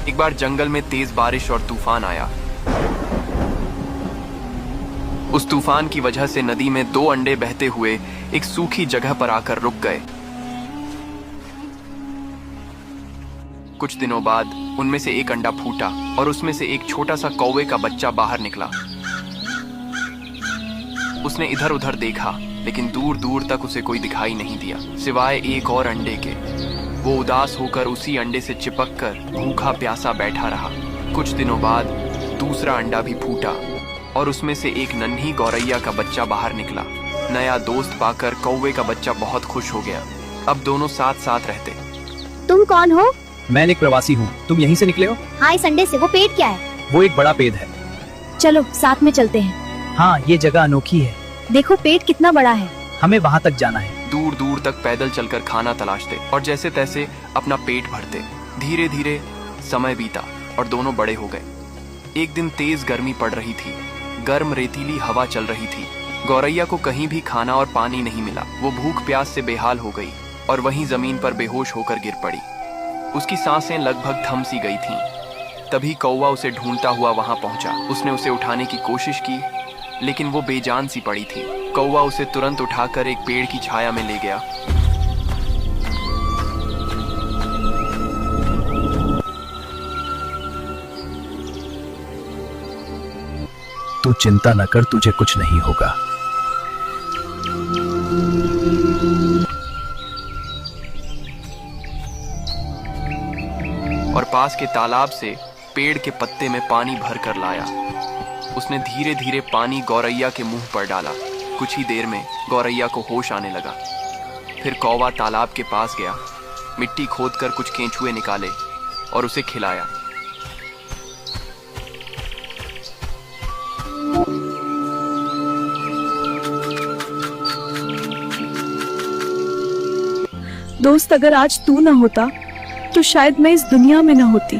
एक बार जंगल में तेज बारिश और तूफान आया। उस तूफान की वजह से नदी में 2 अंडे बहते हुए एक सूखी जगह पर आकर रुक गए। कुछ दिनों बाद उनमें से एक अंडा फूटा और उसमें से एक छोटा सा कौवे का बच्चा बाहर निकला। उसने इधर उधर देखा, लेकिन दूर दूर तक उसे कोई दिखाई नहीं दिया सिवाय एक और अंडे के। वो उदास होकर उसी अंडे से चिपक कर भूखा प्यासा बैठा रहा। कुछ दिनों बाद दूसरा अंडा भी फूटा और उसमें से एक नन्ही गौरैया का बच्चा बाहर निकला। नया दोस्त पाकर कौवे का बच्चा बहुत खुश हो गया। अब दोनों साथ साथ रहते। तुम कौन हो? मैं एक प्रवासी हूँ। तुम यहीं से निकले हो? हाँ, इस अंडे से। वो पेड़ क्या है? वो एक बड़ा पेड़ है। चलो साथ में चलते हैं। हाँ, ये जगह अनोखी है। देखो पेड़ कितना बड़ा है। हमें वहाँ तक जाना है। दूर दूर तक पैदल चलकर खाना तलाशते और जैसे तैसे अपना पेट भरते। धीरे धीरे समय बीता और दोनों बड़े हो गए। एक दिन तेज गर्मी पड़ रही थी। गर्म रेतीली हवा चल रही थी। गौरैया को कहीं भी खाना और पानी नहीं मिला। वो भूख प्यास से बेहाल हो गई और वहीं जमीन पर बेहोश होकर गिर पड़ी। उसकी सांसें लगभग थम सी गई थीं। तभी कौवा उसे ढूंढता हुआ वहां पहुंचा। उसने उसे उठाने की कोशिश की, लेकिन वो बेजान सी पड़ी थी। कौवा उसे तुरंत उठाकर एक पेड़ की छाया में ले गया। तू चिंता न कर, तुझे कुछ नहीं होगा। और पास के तालाब से पेड़ के पत्ते में पानी भर कर लाया। उसने धीरे धीरे पानी गौरैया के मुंह पर डाला। कुछ ही देर में गौरैया को होश आने लगा। फिर कौवा तालाब के पास गया, मिट्टी खोदकर कुछ केंचुए निकाले और उसे खिलाया। दोस्त, अगर आज तू न होता तो शायद मैं इस दुनिया में न होती।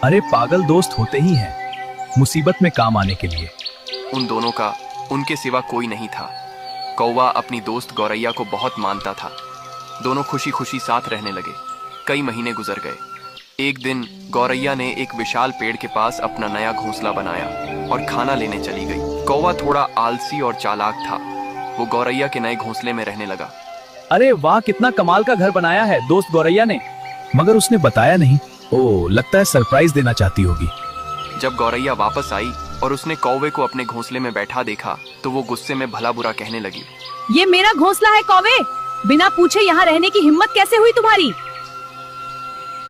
अरे पागल, दोस्त होते ही हैं मुसीबत में काम आने के लिए। उन दोनों का उनके सिवा कोई नहीं था। कौवा अपनी दोस्त गौरैया को बहुत मानता था। दोनों खुशी खुशी साथ रहने लगे। कई महीने गुजर गए। एक दिन गौरैया ने एक विशाल पेड़ के पास अपना नया घोंसला बनाया और खाना लेने चली गई। कौवा थोड़ा आलसी और चालाक था। वो गौरैया के नए घोंसले में रहने लगा। अरे वाह, कितना कमाल का घर बनाया है दोस्त गौरैया ने। मगर उसने बताया नहीं। ओह, लगता है सरप्राइज देना चाहती होगी। जब गौरैया वापस आई और उसने कौवे को अपने घोंसले में बैठा देखा तो वो गुस्से में भला बुरा कहने लगी। ये मेरा घोंसला है कौवे, बिना पूछे यहाँ रहने की हिम्मत कैसे हुई तुम्हारी?